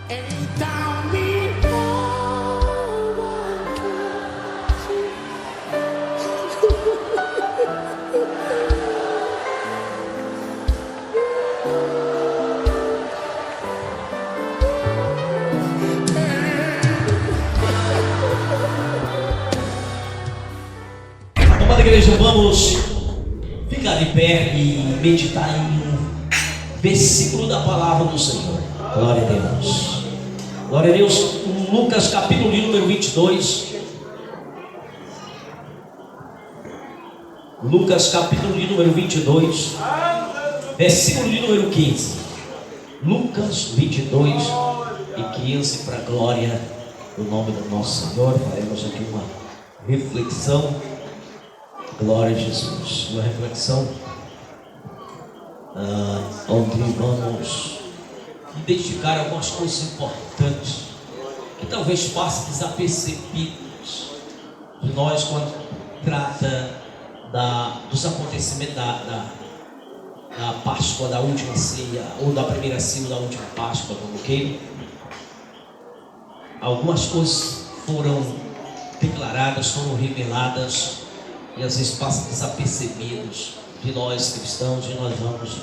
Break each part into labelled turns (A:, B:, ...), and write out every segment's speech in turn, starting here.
A: Então me
B: Amada igreja, vamos ficar de pé e meditar em um versículo da palavra do Senhor. Glória a Deus. Glória a Deus. Lucas capítulo número 22. Lucas capítulo número 22, versículo número 15. Lucas 22 e 15, para a glória do nome do nosso Senhor. Faremos aqui uma reflexão. Glória a Jesus. Uma reflexão onde vamos identificar algumas coisas importantes que talvez passem desapercebidas de nós quando trata dos acontecimentos da Páscoa, da última ceia, ou da primeira ceia, da última Páscoa, como queira. Algumas coisas foram declaradas, foram reveladas, e às vezes passam desapercebidos de nós cristãos, e nós vamos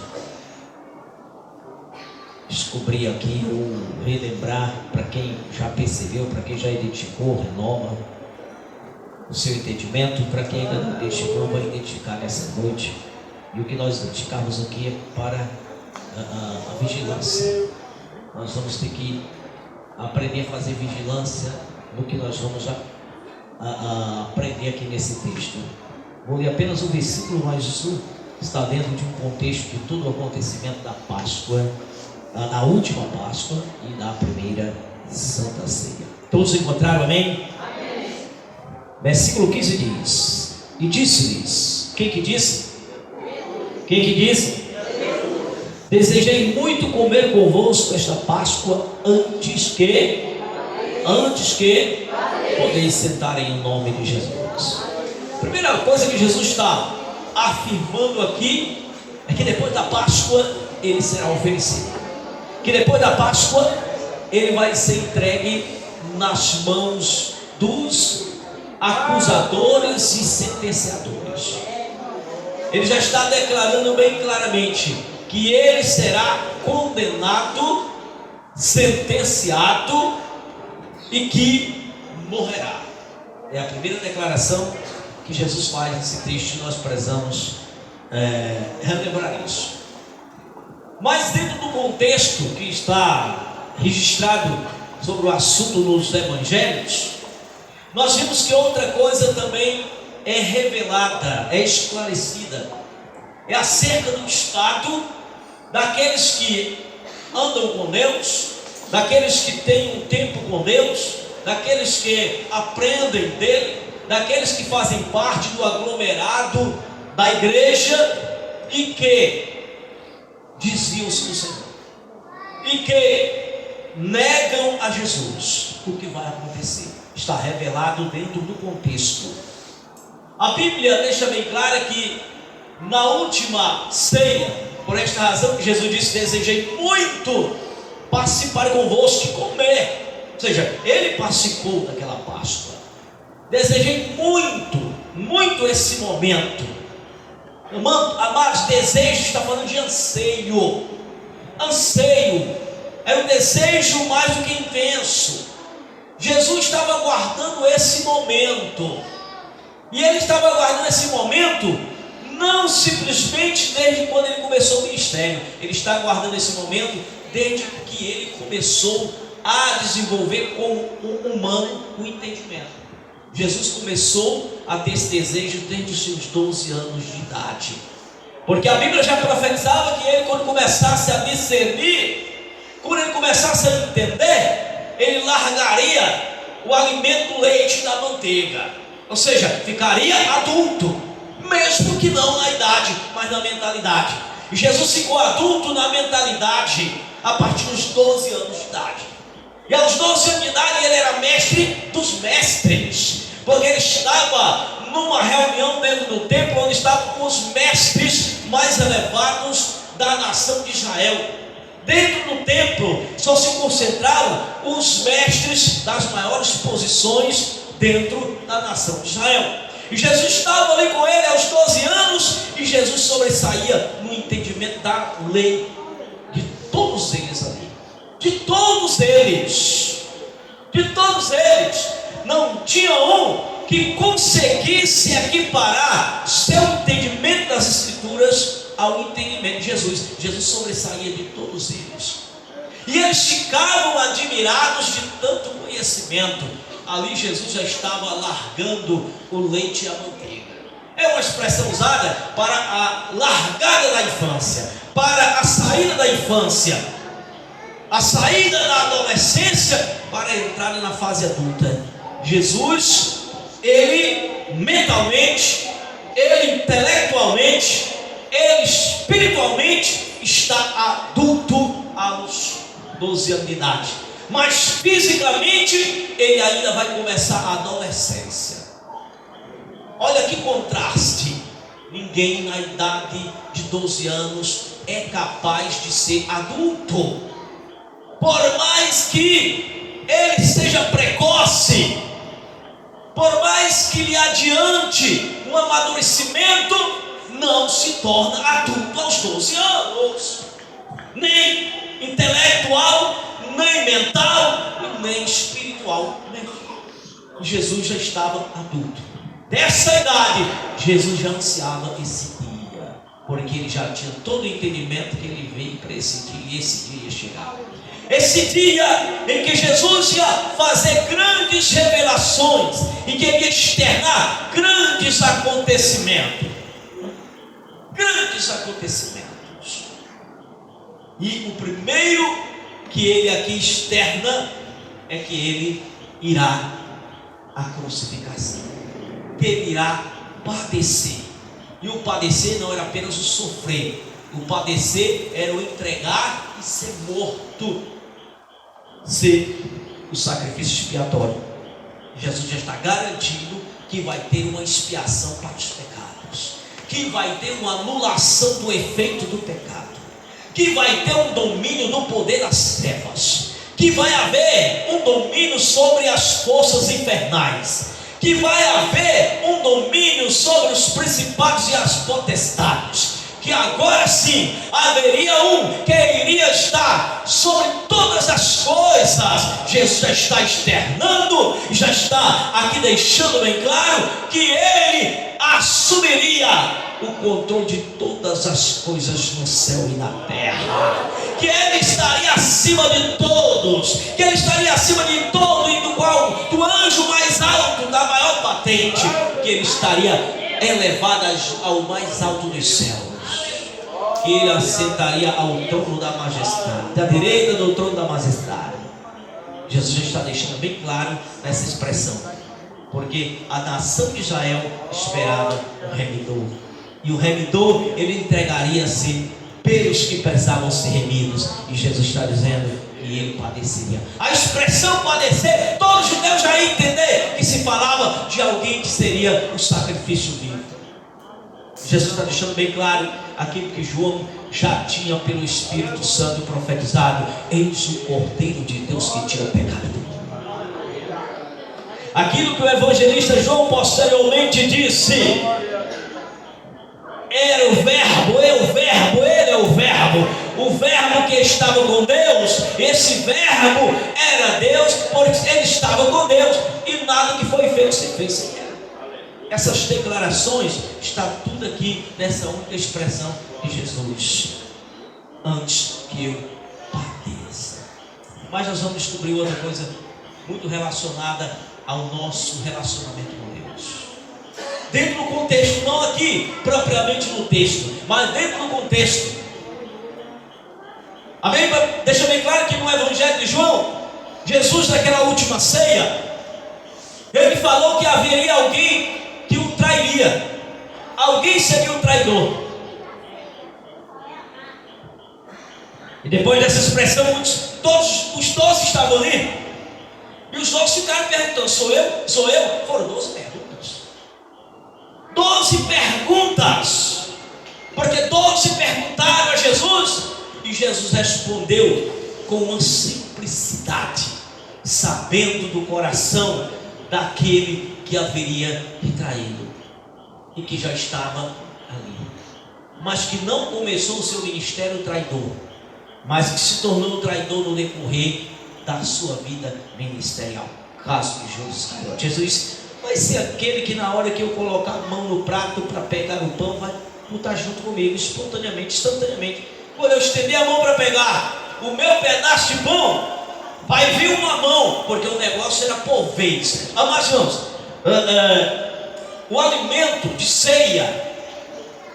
B: descobrir aqui, ou relembrar, para quem já percebeu, para quem já identificou, renova o seu entendimento. Para quem ainda não identificou, vai identificar nessa noite. E o que nós identificamos aqui é para a vigilância. Nós vamos ter que aprender a fazer vigilância no que nós vamos aprender aqui nesse texto. Vou ler apenas um versículo, mas isso está dentro de um contexto de todo o acontecimento da Páscoa, da última Páscoa e da primeira Santa Ceia. Todos encontraram, amém? Amém. Versículo 15 diz: e disse-lhes, quem que disse? Quem que disse? Desejei muito comer convosco esta Páscoa antes que podeis sentar em nome de Jesus. Primeira coisa que Jesus está afirmando aqui é que depois da Páscoa ele será oferecido, que depois da Páscoa ele vai ser entregue nas mãos dos acusadores e sentenciadores. Ele já está declarando bem claramente que ele será condenado, sentenciado e que morrerá. É a primeira declaração que Jesus faz nesse texto, e nós precisamos relembrar isso. Mas dentro do contexto que está registrado sobre o assunto nos evangelhos, nós vimos que outra coisa também é revelada, é esclarecida. É acerca do estado daqueles que andam com Deus, daqueles que têm um tempo com Deus, daqueles que aprendem dele, daqueles que fazem parte do aglomerado da igreja e que desviam-se do Senhor e que negam a Jesus. O que vai acontecer está revelado dentro do contexto. A Bíblia deixa bem clara que na última ceia, por esta razão que Jesus disse: desejei muito participar convosco e comer. Ou seja, ele participou daquela Páscoa. Desejei muito esse momento. Amados, desejo está falando de anseio. Anseio é um desejo mais do que intenso. Jesus estava aguardando esse momento, e ele estava aguardando esse momento não simplesmente desde quando ele começou o ministério. Ele está aguardando esse momento desde que ele começou a desenvolver como um humano o entendimento. Jesus começou a ter esse desejo desde os seus 12 anos de idade, porque a Bíblia já profetizava que ele, quando começasse a discernir, quando ele começasse a entender, ele largaria o alimento do leite e da manteiga, ou seja, ficaria adulto, mesmo que não na idade, mas na mentalidade. E Jesus ficou adulto na mentalidade a partir dos 12 anos de idade. E aos 12 anos de idade ele era mestre dos mestres, porque ele estava numa reunião dentro do templo onde estavam os mestres mais elevados da nação de Israel. Dentro do templo só se concentravam os mestres das maiores posições dentro da nação de Israel. E Jesus estava ali com ele aos 12 anos, e Jesus sobressaía no entendimento da lei de todos eles ali. De todos eles. De todos eles. Não tinha um que conseguisse equiparar seu entendimento das Escrituras ao entendimento de Jesus. Jesus sobressaía de todos eles. E eles ficavam admirados de tanto conhecimento. Ali Jesus já estava largando o leite e a manteiga. É uma expressão usada para a largada da infância, para a saída da infância, a saída da adolescência para a entrada na fase adulta. Jesus, ele mentalmente, ele intelectualmente, ele espiritualmente está adulto aos 12 anos de idade. Mas fisicamente ele ainda vai começar a adolescência. Olha que contraste. Ninguém na idade de 12 anos é capaz de ser adulto. Por mais que ele seja precoce, por mais que lhe adiante um amadurecimento, não se torna adulto aos 12 anos. Nem intelectual, nem mental, nem espiritual. Jesus já estava adulto. Dessa idade, Jesus já ansiava esse dia, porque ele já tinha todo o entendimento que ele veio para esse dia, e esse dia ia chegar. Esse dia em que Jesus ia fazer grandes revelações, e que ele ia externar grandes acontecimentos. Grandes acontecimentos. E o primeiro que ele aqui externa é que ele irá à crucificação, que ele irá padecer. E o padecer não era apenas o sofrer, o padecer era o entregar e ser morto, ser o sacrifício expiatório. Jesus já está garantindo que vai ter uma expiação para os pecados, que vai ter uma anulação do efeito do pecado, que vai ter um domínio do poder das trevas, que vai haver um domínio sobre as forças infernais, que vai haver um domínio sobre os principados e as potestades, que agora sim haveria um que iria estar sobre todas as coisas. Jesus já está externando, já está aqui deixando bem claro que ele assumiria o controle de todas as coisas no céu e na terra, que ele estaria acima de todos, que ele estaria acima de todo, e do anjo mais alto, da maior patente, que ele estaria elevado ao mais alto dos céus, que ele assentaria ao trono da majestade, da direita do trono da majestade. Jesus já está deixando bem claro nessa expressão, porque a nação de Israel esperava o remidor, e o remidor ele entregaria-se pelos que precisavam ser remidos, e Jesus está dizendo que ele padeceria. A expressão padecer, todos os judeus já iam entender que se falava de alguém que seria o sacrifício vivo. Jesus está deixando bem claro aquilo que João já tinha pelo Espírito Santo profetizado: eis o Cordeiro de Deus que tira o pecado do mundo. Aquilo que o evangelista João posteriormente disse: era o verbo, ele é o verbo. O verbo que estava com Deus, esse verbo era Deus, porque ele estava com Deus, e nada que foi feito se fez sem ele. Essas declarações, está tudo aqui nessa única expressão de Jesus: antes que eu padeça. Mas nós vamos descobrir outra coisa muito relacionada ao nosso relacionamento com Deus, dentro do contexto, não aqui propriamente no texto, mas dentro do contexto. Amém? Deixa bem claro que no Evangelho de João, Jesus, naquela última ceia, ele falou que haveria alguém que o trairia. Alguém seria o traidor. E depois dessa expressão, todos os 12 estavam ali, e os 12 ficaram perguntando: sou eu? Sou eu? Foram 12 perguntas. 12 perguntas. Porque 12 perguntaram a Jesus E Jesus respondeu com uma simplicidade, sabendo do coração daquele que haveria traído e que já estava ali, mas que não começou o seu ministério traidor, mas que se tornou traidor no decorrer da sua vida ministerial. Caso de Judas Iscariote. Jesus vai ser aquele que na hora que eu colocar a mão no prato para pegar o pão, vai lutar junto comigo, espontaneamente, instantaneamente. Quando eu estender a mão para pegar o meu pedaço de pão, vai vir uma mão, porque o negócio era por vez. Amados irmãos, o alimento de ceia,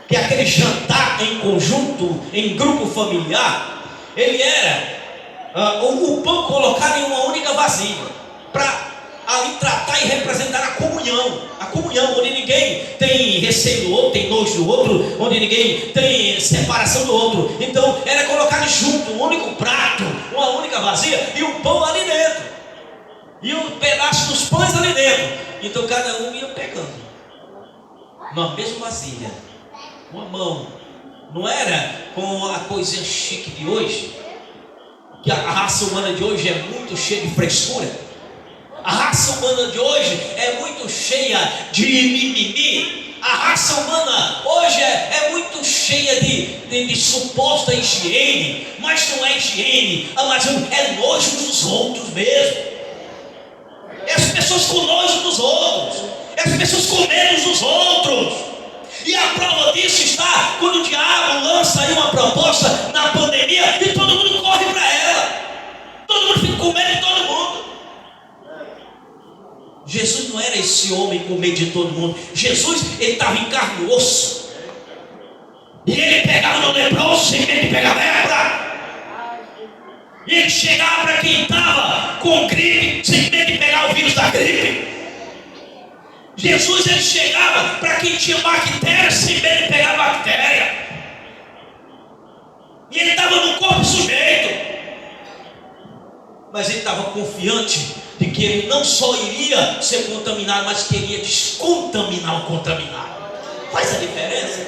B: que é aquele jantar em conjunto, em grupo familiar, ele era o pão colocado em uma única vasilha, para ali tratar e representar a comunhão, onde ninguém tem receio do outro, tem nojo do outro, onde ninguém tem separação do outro. Então era colocado junto, um único prato, uma única vasilha, e o pão ali dentro, e um pedaço dos pães ali dentro. Então cada um ia pegando na mesma vasilha, uma mão. Não era com a coisinha chique de hoje, que a raça humana de hoje é muito cheia de frescura. A raça humana de hoje é muito cheia de mimimi. A raça humana hoje é muito cheia de suposta higiene, mas não é higiene, mas é nojo dos outros mesmo. É as pessoas com nojo dos outros, é as pessoas com medo dos outros. E a prova disso está quando o diabo lança aí uma proposta na pandemia e todo mundo corre para ela, todo mundo fica com medo de todo mundo. Jesus não era esse homem com medo de todo mundo. Jesus, ele estava em carne e osso, e ele pegava no leproso sem medo de pegar lepra, e ele chegava para quem estava com gripe sem medo de pegar o vírus da gripe. Jesus, ele chegava para quem tinha bactéria sem medo de pegar a bactéria, e ele estava no corpo sujeito, mas ele estava confiante de que ele não só iria ser contaminado, mas queria descontaminar o contaminado. Faz a diferença.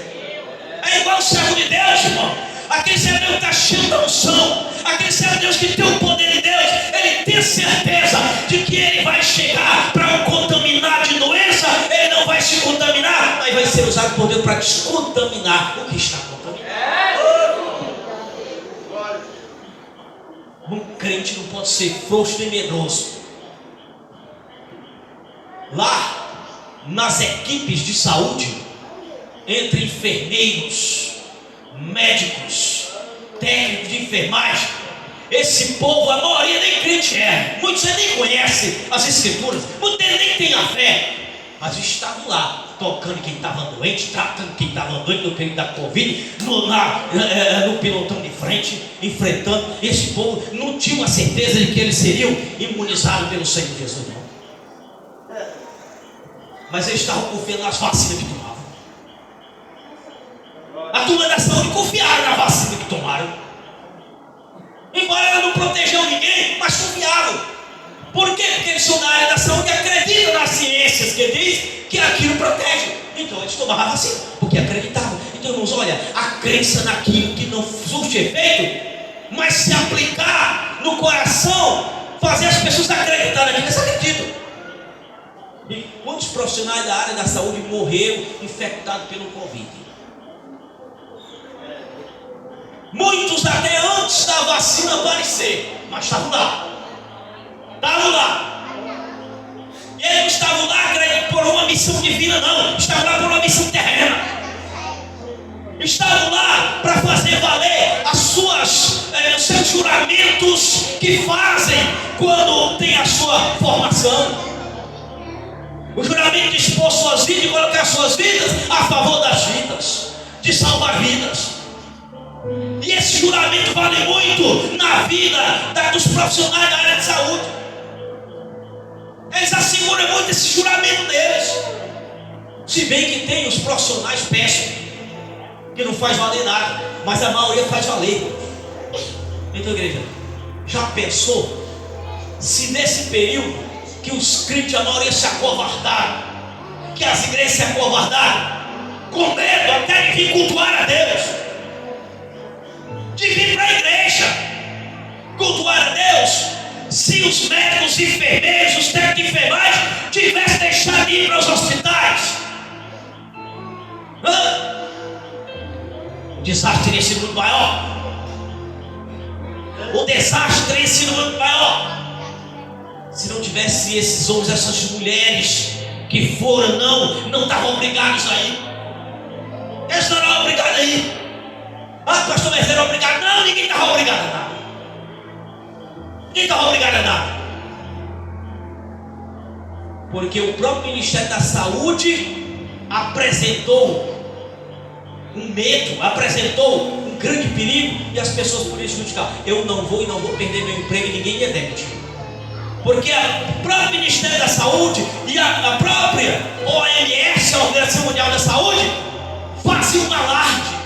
B: É igual o servo de Deus, irmão. Aquele servo de Deus está cheio da unção, aquele servo de Deus que tem o poder de Deus, ele tem certeza de que ele vai chegar para um contaminar de doença. Ele não vai se contaminar, mas vai ser usado por Deus para descontaminar o que está contaminado. Um crente não pode ser frouxo e medroso. Lá nas equipes de saúde, entre enfermeiros, médicos, técnicos de enfermagem, esse povo, a maioria nem crente é, muitos nem conhecem as escrituras, muitos nem têm a fé, mas estavam lá tocando quem estava doente, tratando quem estava doente no período da Covid, no pilotão de frente, enfrentando. Esse povo não tinha a certeza de que eles seriam imunizados pelo Senhor Jesus, não. Mas eles estavam confiando nas vacinas que tomavam. A turma da saúde confiaram na vacina que tomaram, embora ela não protegeu ninguém, mas confiavam. Por quê? Porque eles são da área da saúde e acreditam nas ciências que diz que aquilo protege. Então eles tomavam a vacina, porque acreditavam. Então, irmãos, olha, a crença naquilo que não surte efeito, mas se aplicar no coração, fazer as pessoas acreditarem naquilo, eles acreditam. E quantos profissionais da área da saúde morreram infectados pelo Covid? Muitos até antes da vacina aparecer, mas estavam lá. Estavam lá. E eles não estavam lá por uma missão divina, não. Estavam lá por uma missão terrena. Estavam lá para fazer valer os seus juramentos que fazem quando tem a sua formação. O juramento de expor suas vidas e colocar suas vidas a favor das vidas, de salvar vidas. E esse juramento vale muito na vida dos profissionais da área de saúde. Eles asseguram muito esse juramento deles. Se bem que tem os profissionais péssimos, que não faz valer nada, mas a maioria faz valer. Então, igreja, já pensou se nesse período que os crentes, a maioria se acovardaram, que as igrejas se acovardaram, com medo até de vir cultuar a Deus, de vir para a igreja, cultuar a Deus, se os médicos, os enfermeiros, os técnicos de enfermagem tivessem deixado de ir para os hospitais? O desastre teria sido muito maior. O desastre teria sido muito maior se não tivesse esses homens, essas mulheres que foram, não estavam obrigados a ir. Eles não eram obrigados a ir. Pastor, mas era obrigado? Não, ninguém estava obrigado a nada. Ninguém estava obrigado a nada. Porque o próprio Ministério da Saúde apresentou um medo, apresentou um grande perigo, e as pessoas podiam justificar: eu não vou perder meu emprego e ninguém me demite. Porque o próprio Ministério da Saúde e a própria OMS, a Organização Mundial da Saúde, faziam um alarde.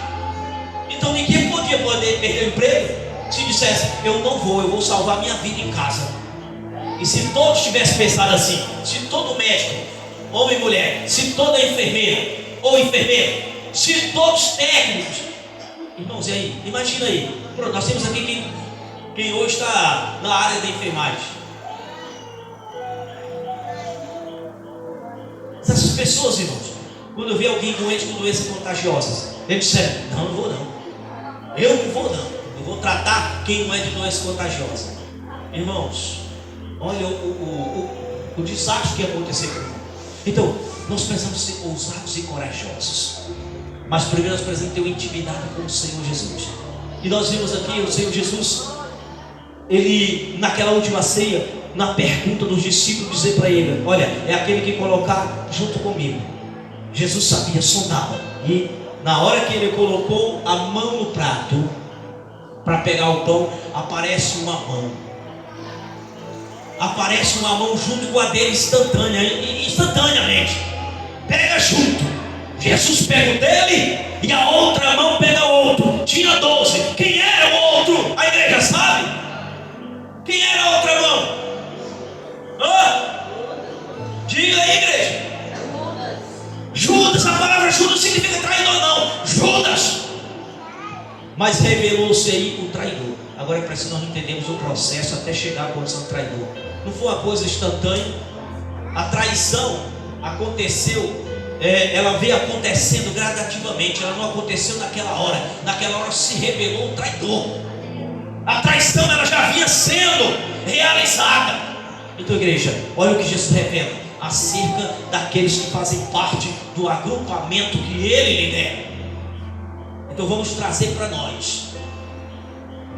B: Então ninguém podia perder o emprego se dissesse: eu não vou, eu vou salvar minha vida em casa. E se todos tivessem pensado assim, se todo médico, homem e mulher, se toda enfermeira ou enfermeiro, se todos técnicos, irmãos, e aí? Imagina aí, nós temos aqui quem hoje está na área da enfermagem. Essas pessoas, irmãos, quando eu vi alguém doente com doenças contagiosas, eles disseram: não vou não, eu não vou não, eu vou tratar quem não é de doença contagiosa. Irmãos, olha o desastre que aconteceu com nós. Então, nós precisamos ser ousados e corajosos, mas primeiro nós precisamos ter uma intimidade com o Senhor Jesus. E nós vimos aqui o Senhor Jesus, ele naquela última ceia, na pergunta dos discípulos, dizer para ele: olha, é aquele que colocar junto comigo. Jesus sabia, sondava, e na hora que ele colocou a mão no prato para pegar o pão, aparece uma mão junto com a dele, instantaneamente, pega junto. Jesus pega o dele e a outra mão pega o outro. Tinha 12. Quem era o outro? A igreja sabe? Quem era a outra mão? Diga aí, igreja. Judas. A palavra Judas significa traidor, não. Judas. Mas revelou-se aí o traidor. Agora é preciso nós entendermos o processo até chegar à condição de traidor. Não foi uma coisa instantânea. A traição aconteceu, ela veio acontecendo gradativamente. Ela não aconteceu naquela hora. Naquela hora se revelou o traidor. A traição ela já vinha sendo realizada. Então, igreja, olha o que Jesus revela acerca daqueles que fazem parte do agrupamento que Ele lidera. Então vamos trazer para nós.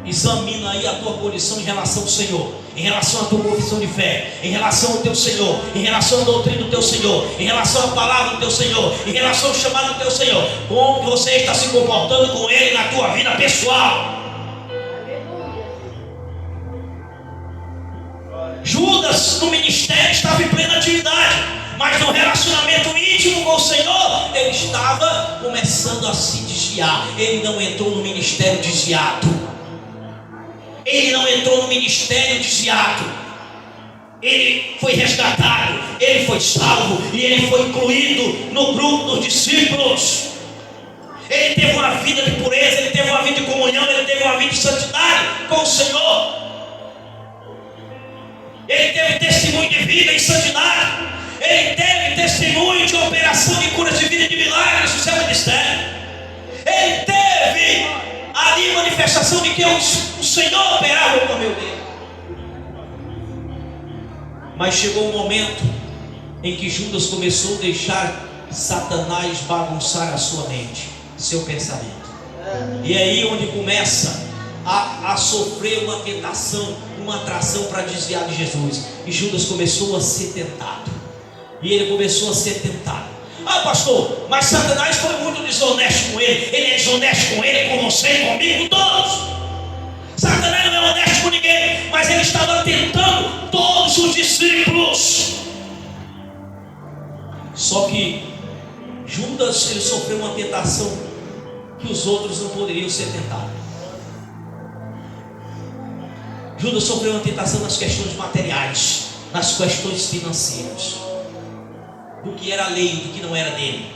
B: Examina aí a tua condição em relação ao Senhor, em relação à tua confissão de fé, em relação ao teu Senhor, em relação à doutrina do teu Senhor, em relação à palavra do teu Senhor, em relação ao chamado do teu Senhor. Como que você está se comportando com Ele na tua vida pessoal? Judas no ministério estava em plena atividade, mas no relacionamento íntimo com o Senhor, ele estava começando a se desviar. Ele não entrou no ministério desviado. Ele não entrou no ministério desviado. Ele foi resgatado, ele foi salvo e ele foi incluído no grupo dos discípulos. Ele teve uma vida de pureza, ele teve uma vida de comunhão, ele teve uma vida de santidade com o Senhor. Ele teve testemunho de vida em santidade. Ele teve testemunho de operação de curas de vida e de milagres no seu ministério. Ele teve ali manifestação de que o Senhor operava por meio dele. Mas chegou um momento em que Judas começou a deixar Satanás bagunçar a sua mente, seu pensamento. E é aí onde começa a sofrer uma tentação, uma atração para desviar de Jesus. E Judas começou a ser tentado. E ele começou a ser tentado. Pastor, mas Satanás foi muito desonesto com ele. Ele é desonesto com ele, com você, comigo, com todos. Satanás não é honesto com ninguém, mas ele estava tentando todos os discípulos. Só que Judas, ele sofreu uma tentação que os outros não poderiam ser tentados. Judas sofreu uma tentação nas questões materiais, nas questões financeiras, do que era lei, do que não era dele.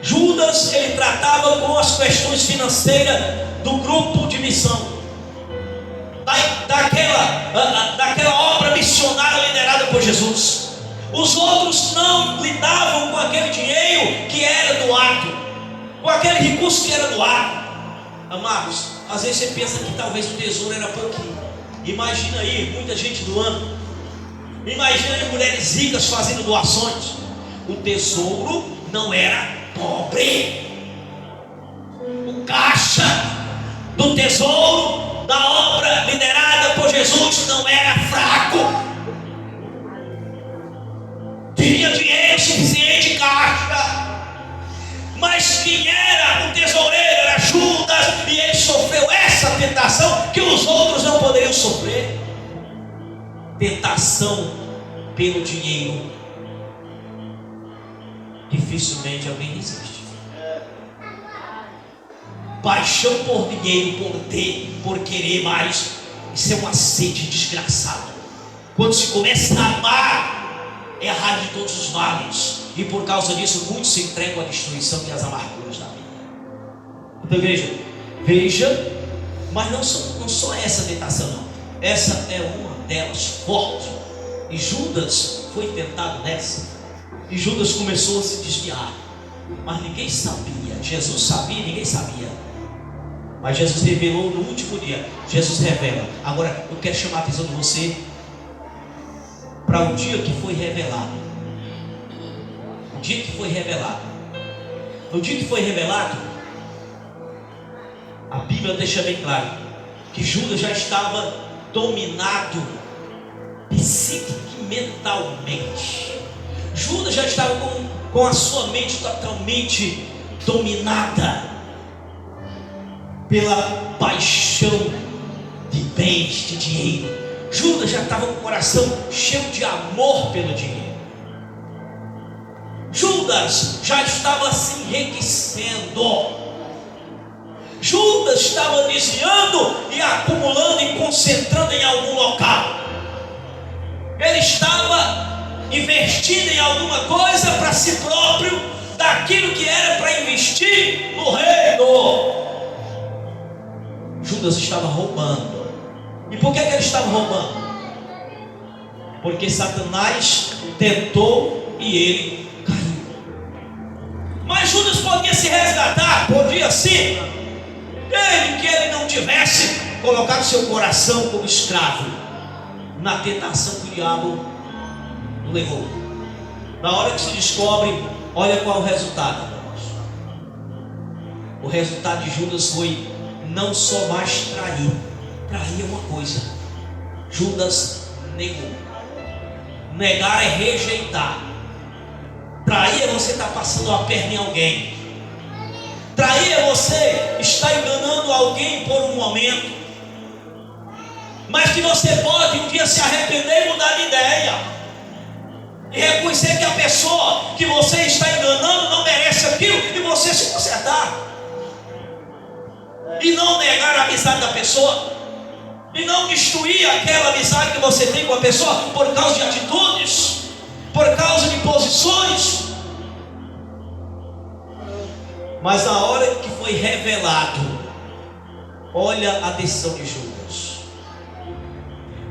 B: Judas, ele tratava com as questões financeiras do grupo de missão, daquela obra missionária liderada por Jesus. Os outros não lidavam com aquele dinheiro que era doado, com aquele recurso que era doado. Amados, às vezes você pensa que talvez o tesouro era pouquinho. Imagina aí, muita gente doando. Imagina aí mulheres ricas fazendo doações. O tesouro não era pobre. O caixa do tesouro da obra liderada por Jesus não era fraco. Tinha dinheiro suficiente em caixa. Mas quem era o tesoureiro era Judas, e ele sofreu essa tentação que os outros não poderiam sofrer. Tentação pelo dinheiro. Dificilmente alguém resiste. Paixão por dinheiro, por ter, por querer mais, isso é uma sede desgraçada. Quando se começa a amar, é a raiz de todos os males. E por causa disso, muitos se entregam à destruição e às amarguras da vida. Então, igreja, veja, mas não só essa tentação, não. Essa é uma delas, forte. E Judas foi tentado nessa. E Judas começou a se desviar. Mas ninguém sabia. Jesus sabia, ninguém sabia. Mas Jesus revelou no último dia. Jesus revela. Agora, eu quero chamar a atenção de você para o dia que foi revelado. O dia que foi revelado. No dia que foi revelado, a Bíblia deixa bem claro que Judas já estava dominado psiquico e mentalmente. Judas já estava com a sua mente totalmente dominada pela paixão de bens, de dinheiro. Judas já estava com o coração cheio de amor pelo dinheiro. Judas já estava se enriquecendo. Judas estava desviando e acumulando e concentrando em algum local. Ele estava investindo em alguma coisa para si próprio, daquilo que era para investir no reino. Judas estava roubando. E por que ele estava roubando? Porque Satanás tentou e ele caiu. Mas Judas podia se resgatar, podia sim, desde que ele não tivesse colocado seu coração como escravo na tentação que o diabo o levou. Na hora que se descobre, olha qual é o resultado, irmãos. O resultado de Judas foi não só mais trair. Trair é uma coisa. Judas negou. Negar é rejeitar. Trair é você estar passando a perna em alguém. Trair é você estar enganando alguém por um momento, mas que você pode um dia se arrepender e mudar de ideia, e reconhecer que a pessoa que você está enganando não merece aquilo, e você se consertar, e não negar a amizade da pessoa, e não destruir aquela amizade que você tem com a pessoa por causa de atitudes, por causa de posições. Mas na hora que foi revelado, olha a decisão de Judas.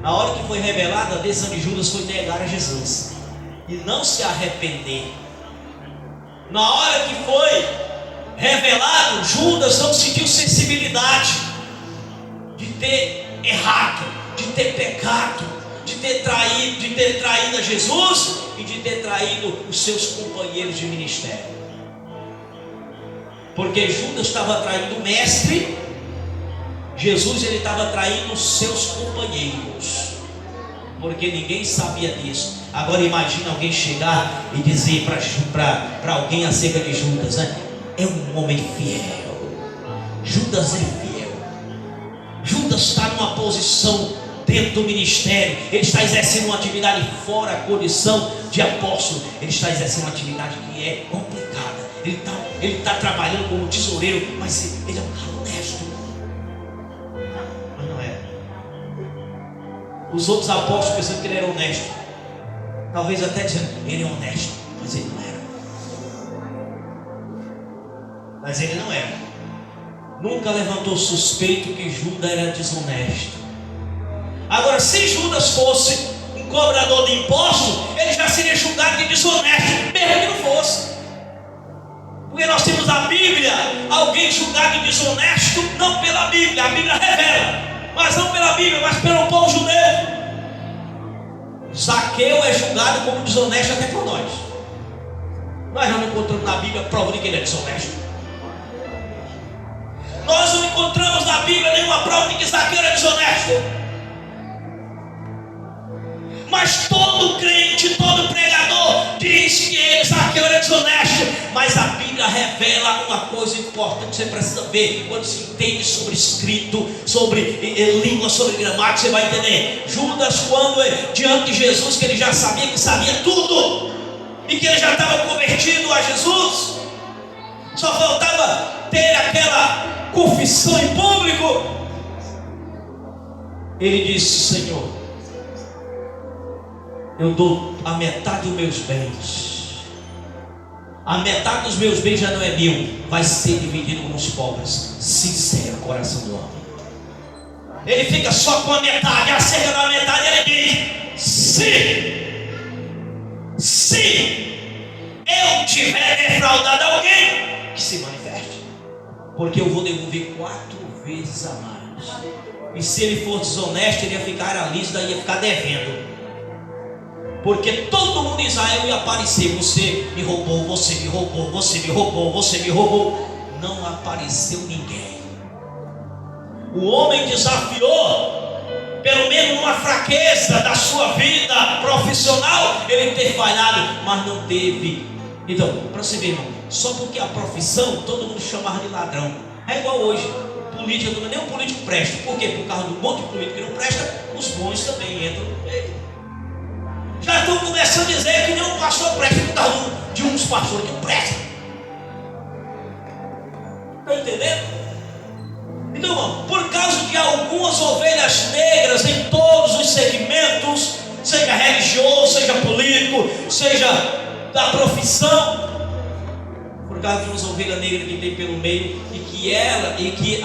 B: Na hora que foi revelado, a decisão de Judas foi negar a Jesus e não se arrepender. Na hora que foi revelado, Judas não sentiu sensibilidade de ter errado, de ter pecado, de ter traído a Jesus e de ter traído os seus companheiros de ministério. Porque Judas estava traindo o mestre, Jesus ele estava traindo os seus companheiros, porque ninguém sabia disso. Agora imagine alguém chegar e dizer para alguém acerca de Judas, né? É um homem fiel. Judas é fiel. Judas está numa posição dentro do ministério, ele está exercendo uma atividade fora a condição de apóstolo, ele está exercendo uma atividade que é complicada. Ele está trabalhando como tesoureiro, mas ele é um cara honesto. Mas não é. Os outros apóstolos pensando que ele era honesto, talvez até dizendo, ele é honesto, mas ele não era. nunca levantou suspeito que Judas era desonesto. Agora, se Judas fosse um cobrador de impostos, ele já seria julgado de desonesto, mesmo que não fosse. Porque nós temos a Bíblia, alguém julgado de desonesto, não pela Bíblia, a Bíblia revela, mas não pela Bíblia, mas pelo povo judeu. Zaqueu é julgado como desonesto até por nós. Nós não encontramos na Bíblia prova de que ele é desonesto. Nós não encontramos na Bíblia nenhuma prova de que Zaqueu é desonesto. Mas todo crente, todo pregador diz que Zaqueu era desonesto. Mas a Bíblia revela uma coisa importante que você precisa ver. Quando se entende sobre escrito, sobre língua, sobre gramática, você vai entender. Judas, quando diante de Jesus, que ele já sabia que sabia tudo, e que ele já estava convertido a Jesus, só faltava ter aquela confissão em público. Ele disse: Senhor, eu dou a metade dos meus bens. A metade dos meus bens já não é meu, vai ser dividido com os pobres. Sincero coração do homem. Ele fica só com a metade, acerca da metade ele diz: se eu tiver defraudado alguém, que se manifeste, porque eu vou devolver 4 vezes a mais. E se ele for desonesto, ele ia ficar à lista, ia ficar devendo. Porque todo mundo em Israel ia aparecer: você me roubou, você me roubou, você me roubou, você me roubou. Não apareceu ninguém. O homem desafiou, pelo menos uma fraqueza da sua vida profissional, ele ter falhado, mas não teve. Então, para você ver, irmão, só porque a profissão todo mundo chamava de ladrão. É igual hoje, política, nem um político presta. Por quê? Por causa do monte de político que não presta, os bons também entram no meio. Já estão começando a dizer que nenhum pastor presta, por causa de uns pastores que não prestam. Está entendendo? Então, irmão, por causa de algumas ovelhas negras em todos os segmentos, seja religioso, seja político, seja da profissão, por causa de umas ovelhas negras que tem pelo meio, e que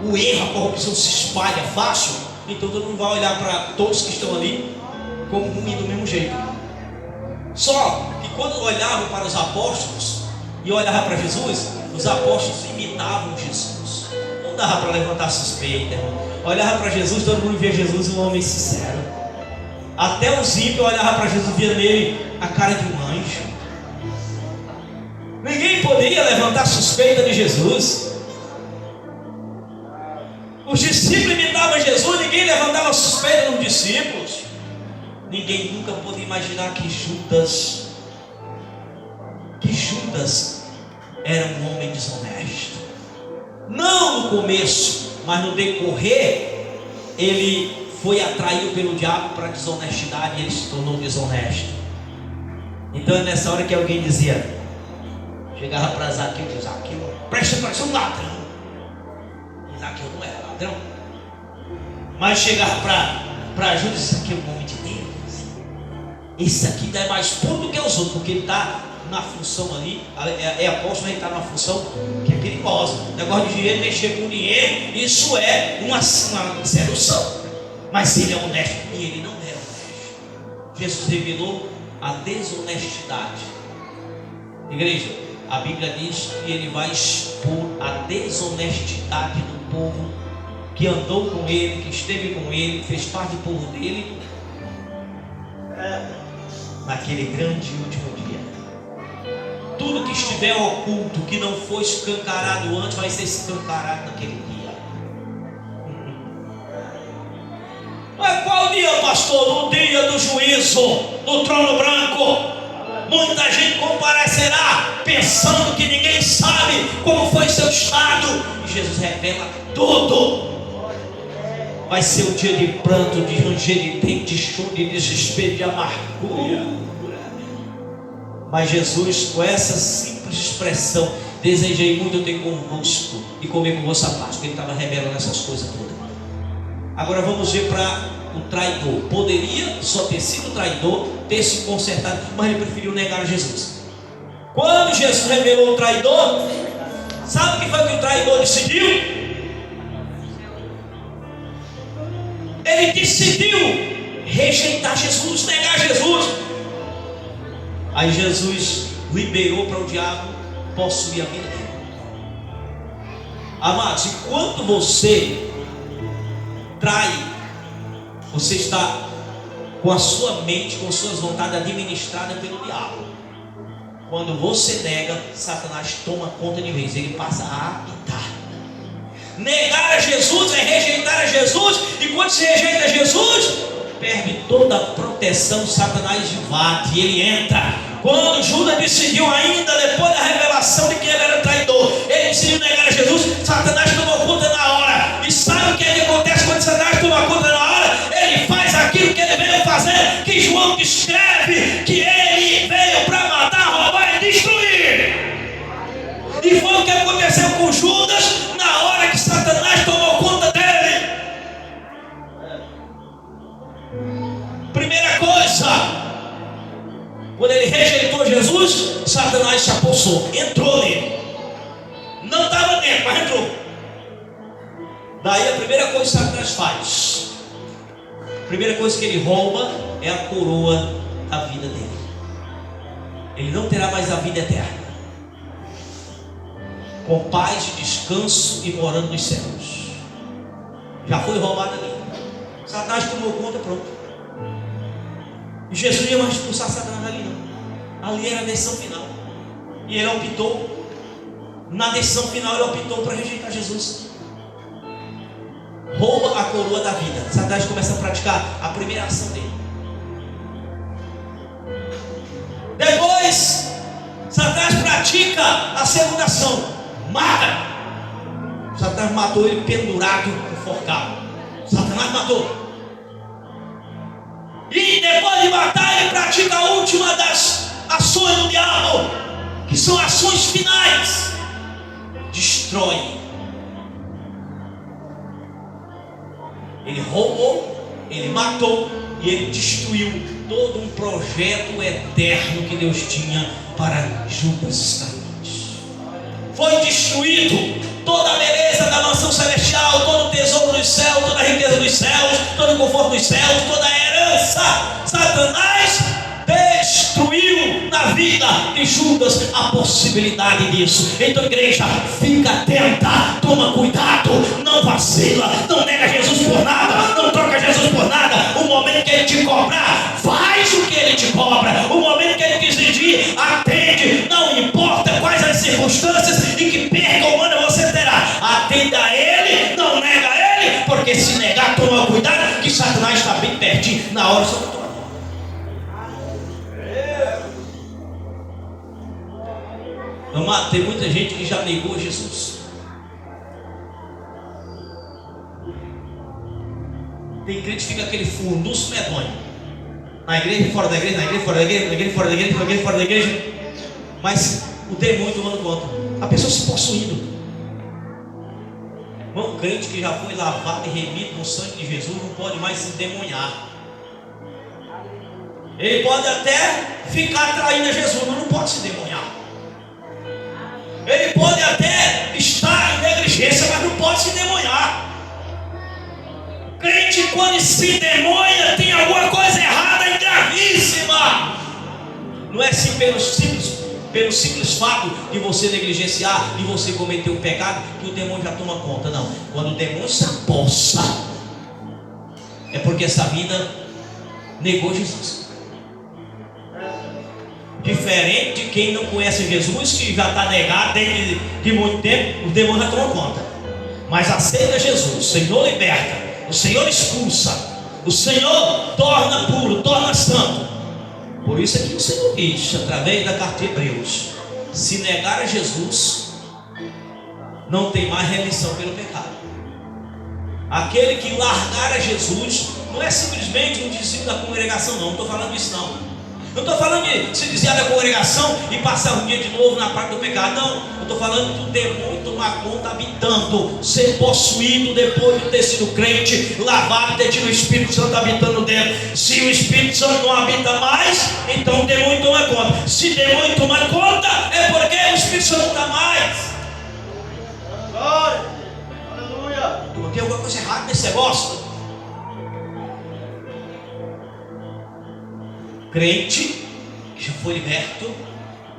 B: o erro, a corrupção se espalha fácil, então todo mundo vai olhar para todos que estão ali como ruim do mesmo jeito. Só que quando olhavam para os apóstolos e olhavam para Jesus, os apóstolos imitavam Jesus. Não dava para levantar suspeita, irmão. Olhava para Jesus, todo mundo via Jesus um homem sincero. Até os ímpios olhavam para Jesus, via nele a cara de um anjo. Ninguém poderia levantar suspeita de Jesus. Os discípulos imitavam Jesus, ninguém levantava suspeita dos discípulos. Ninguém nunca pôde imaginar que Judas era um homem desonesto. Não no começo, mas no decorrer, ele foi atraído pelo diabo para a desonestidade e ele se tornou desonesto. Então é nessa hora que alguém dizia, chegava para Zaqueu e dizia: Zaqueu, presta atenção, um ladrão. E Zaqueu não era ladrão. Mas chegava para Judas e disse: Zaqueu é um homem de Deus. Esse aqui é mais puro do que os outros, porque ele está na função ali, é apóstolo, ele está numa função que é perigosa. O negócio de dinheiro, mexer com dinheiro, isso é uma sedução. Mas ele é honesto, e ele não era honesto. Jesus revelou a desonestidade. Igreja, a Bíblia diz que ele vai expor a desonestidade do povo que andou com ele, que esteve com ele, que fez parte do povo dele, naquele grande último dia. Tudo que estiver oculto, que não foi escancarado antes, vai ser escancarado naquele dia. Mas qual dia, pastor? No dia do juízo, no trono branco. Muita gente comparecerá pensando que ninguém sabe como foi seu estado, e Jesus revela tudo. Vai ser um dia de pranto, de ranger de dente, de choro, de desespero, de amargura. Mas Jesus, com essa simples expressão, desejei muito ter convosco e comer convosco a Páscoa. Ele estava revelando essas coisas todas. Agora vamos ver para o traidor. Poderia só ter sido traidor, ter se consertado, mas ele preferiu negar a Jesus. Quando Jesus revelou o traidor, Sabe o que foi que o traidor decidiu? Ele decidiu rejeitar Jesus, negar Jesus. Aí Jesus liberou para o diabo possuir a vida dele. Amados, enquanto você trai, você está com a sua mente, com suas vontades administradas pelo diabo. Quando você nega, Satanás toma conta de vez, ele passa a habitar. Negar a Jesus é rejeitar a Jesus, e quando se rejeita Jesus, perde toda a proteção. Satanás invade, ele entra. Quando Judas decidiu, ainda depois da revelação de que ele era traidor, ele decidiu negar a Jesus, Satanás tomou conta na hora. E sabe o que acontece quando Satanás toma conta na hora? Ele faz aquilo que ele veio fazer, que João descreve, que ele veio para matar, roubar e destruir. E foi o que aconteceu com Judas na hora que Satanás tomou conta dele. Primeira coisa, quando ele rejeitou Jesus, Satanás se apossou, entrou nele. Não estava dentro, mas entrou. Daí a primeira coisa que Satanás faz, a primeira coisa que ele rouba é a coroa da vida dele. Ele não terá mais a vida eterna, com paz e descanso e morando nos céus. Já foi roubado ali. Satanás tomou conta, pronto. E Jesus não ia mais expulsar Satanás ali não. Ali era a decisão final. E ele optou, na decisão final ele optou para rejeitar Jesus. Rouba a coroa da vida. Satanás começa a praticar a primeira ação dele. Depois Satanás pratica a segunda ação. Mata. Satanás matou ele pendurado, enforcado. Satanás matou. E depois de matar, ele pratica a última das ações do diabo, que são ações finais. Destrói. Ele roubou, ele matou e ele destruiu todo um projeto eterno que Deus tinha para Judas Iscariotes. Foi destruído toda a beleza da mansão celestial, todo o tesouro dos céus, toda a riqueza dos céus, todo o conforto dos céus, toda a herança. Satanás destruiu na vida de Judas a possibilidade disso. Então, igreja, fica atenta, toma cuidado, não vacila, não nega Jesus por nada, não troca Jesus por nada. O momento que ele te cobrar, faz o que ele te cobra. O momento que ele te exigir, atende, não importa quais as circunstâncias e que perca humana você terá. Atenda a ele, não nega a ele, porque se negar, toma cuidado, que Satanás está bem pertinho na hora só para. Amado, tem muita gente que já negou Jesus. Tem crente que fica aquele furdunço medonho, na igreja, fora da igreja, na igreja, fora da igreja, na igreja, fora da igreja, na igreja, fora da igreja. Mas o demônio tomando conta, a pessoa se possuindo. Um crente que já foi lavado e remido no sangue de Jesus não pode mais se endemoniar. Ele pode até ficar traindo a Jesus, mas não pode se endemoniar. Ele pode até estar em negligência, mas não pode se endemoniar. Crente, quando se endemonia, tem alguma coisa errada e gravíssima. Não é assim pelo simples fato de você negligenciar, de você cometer um pecado, que o demônio já toma conta. Não, quando o demônio se apossa, é porque essa vida negou Jesus. Diferente de quem não conhece Jesus, que já está negado desde de muito tempo, o demônio já toma conta. Mas aceita Jesus, o Senhor liberta, o Senhor expulsa, o Senhor torna puro, torna santo. Por isso é que o Senhor diz, através da carta de Hebreus: se negar a Jesus, não tem mais remissão pelo pecado. Aquele que largar a Jesus, não é simplesmente um discípulo da congregação, não estou falando disso não. Não estou falando de se desviar da congregação e passar um dia de novo na parte do pecado. Não, eu estou falando do demônio tomar conta habitando, ser possuído depois de ter sido crente, lavado, ter tido o Espírito Santo habitando dentro. Se o Espírito Santo não habita mais, então o demônio toma conta. Se o demônio toma conta, é porque o Espírito Santo não está mais.
A: Glória. Aleluia.
B: Tem alguma coisa errada nesse negócio. Crente que já foi liberto,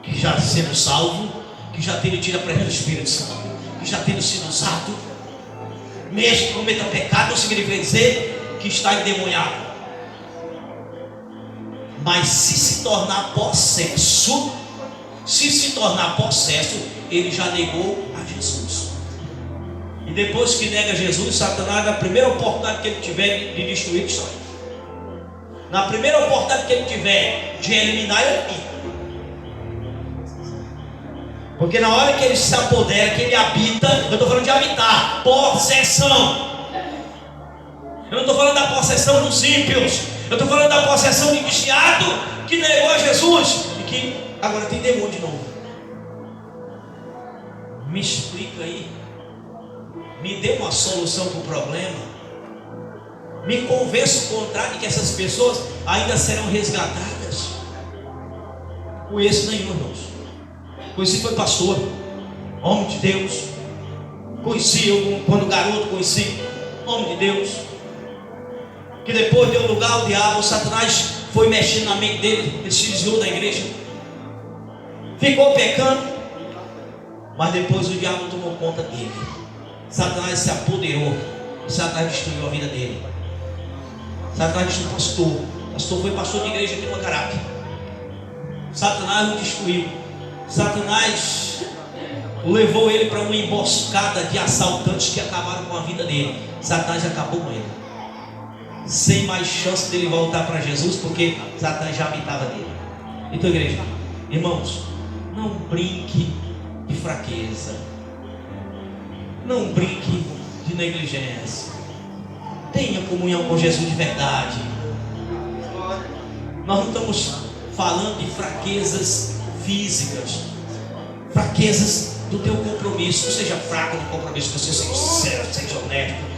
B: que já sendo salvo, que já teve tido a presença do Espírito Santo, que já tendo sido usado, mesmo que cometa pecado, não significa dizer que está endemoniado. Mas se tornar possesso, ele já negou a Jesus. E depois que nega Jesus, Satanás, na primeira oportunidade que ele tiver de destruir, destrói. Na primeira oportunidade que ele tiver de eliminar, ele elimina. Porque na hora que ele se apodera, que ele habita, eu estou falando de habitar, possessão. Eu não estou falando da possessão dos ímpios. Eu estou falando da possessão de viciado que negou a Jesus e que agora tem demônio de novo. Me explica aí. Me dê uma solução para o problema. Me convença o contrário de que essas pessoas ainda serão resgatadas. Conheço nenhum, irmãos. Conheci foi pastor, homem de Deus. Conheci eu quando garoto, conheci homem de Deus. Que depois deu lugar ao diabo, o Satanás foi mexendo na mente dele, ele se desviou da igreja, ficou pecando, mas depois o diabo tomou conta dele. Satanás se apoderou, Satanás destruiu a vida dele. Satanás destruiu o pastor. O pastor foi pastor de igreja aqui no Macarape. Satanás o destruiu. Satanás levou ele para uma emboscada de assaltantes que acabaram com a vida dele. Satanás acabou com ele, sem mais chance dele voltar para Jesus, porque Satanás já habitava dele. Então, igreja, irmãos, não brinque de fraqueza, não brinque de negligência. Tenha comunhão com Jesus de verdade. Nós não estamos falando de fraquezas físicas, fraquezas do teu compromisso. Não seja fraco no compromisso, você seja sincero, seja honesto.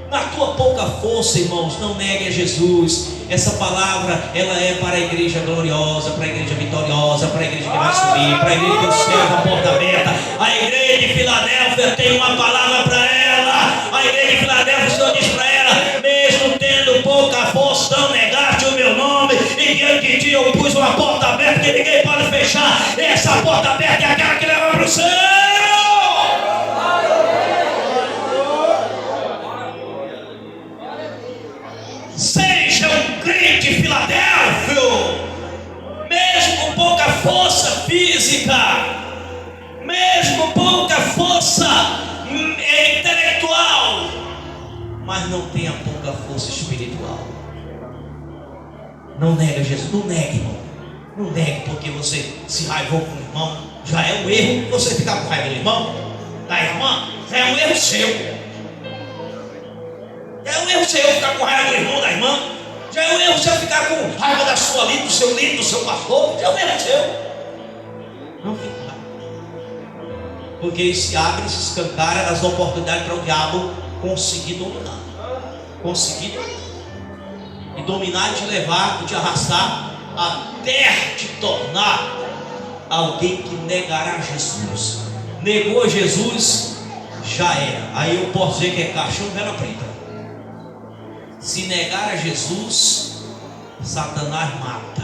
B: Na tua pouca força, irmãos, não negue a Jesus. Essa palavra, ela é para a igreja gloriosa, para a igreja vitoriosa, para a igreja que vai subir, para a igreja que céu da porta aberta. A igreja de Filadélfia tem uma palavra para ela. A igreja de Filadélfia, o Senhor diz para ela: mesmo tendo pouca força, não negaste o meu nome, e diante de ti eu pus uma porta aberta que ninguém pode fechar. Essa porta aberta é aquela que leva para o céu. Seja um crente filadélfio, mesmo com pouca força física, mesmo com pouca força intelectual, mas não tenha pouca força espiritual. Não nega Jesus, não negue, irmão. Não negue porque você se raivou com o irmão. Já é um erro você ficar com raiva do irmão, da irmã. Já é um erro seu. Já é um erro seu ficar com raiva do irmão, da irmã. Já é um erro seu ficar com raiva da sua líder, do seu líder, do seu pastor. Já é um erro seu. Não fique lá, porque se abre, se escancara as oportunidades para o diabo conseguir dominar. Conseguir dominar. E dominar e te levar, e te arrastar até te tornar alguém que negará Jesus. Negou Jesus, já era. Aí eu posso dizer que é caixão vela preta. Se negar a Jesus, Satanás mata.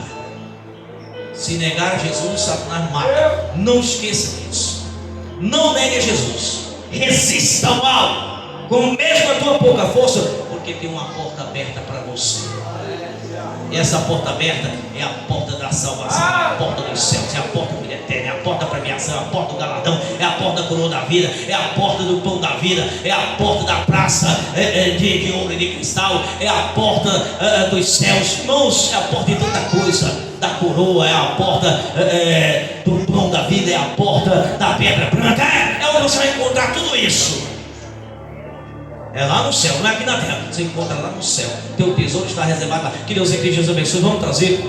B: Se negar a Jesus, Satanás mata. Não esqueça disso. Não negue a Jesus. Resista ao mal, com mesmo a tua pouca força, porque tem uma porta aberta para você. E essa porta aberta é a porta da salvação, é a porta dos céus, é a porta do eterno, é a porta da premiação, é a porta do galardão, é a porta da coroa da vida, é a porta do pão da vida, é a porta da praça de ouro e de cristal, é a porta dos céus. Irmãos, é a porta de tanta coisa, da coroa, é a porta do pão da vida, é a porta da pedra branca, é onde você vai encontrar tudo isso. É lá no céu, não é aqui na terra. Você encontra lá no céu. Teu tesouro está reservado lá. Que Deus e Cristo abençoe. Vamos trazer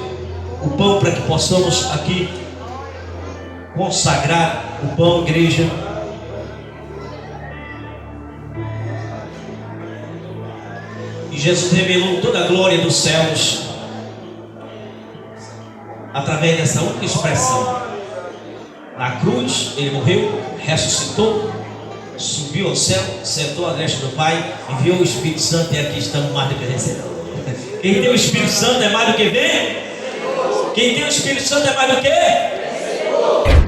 B: o pão para que possamos aqui consagrar o pão, igreja. E Jesus revelou toda a glória dos céus através dessa única expressão. Na cruz, ele morreu, ressuscitou, subiu ao céu, sentou à destra do Pai, enviou o Espírito Santo e aqui estamos mais do que vencedores. Quem tem o Espírito Santo é mais do que vem? Quem tem o Espírito Santo é mais do que?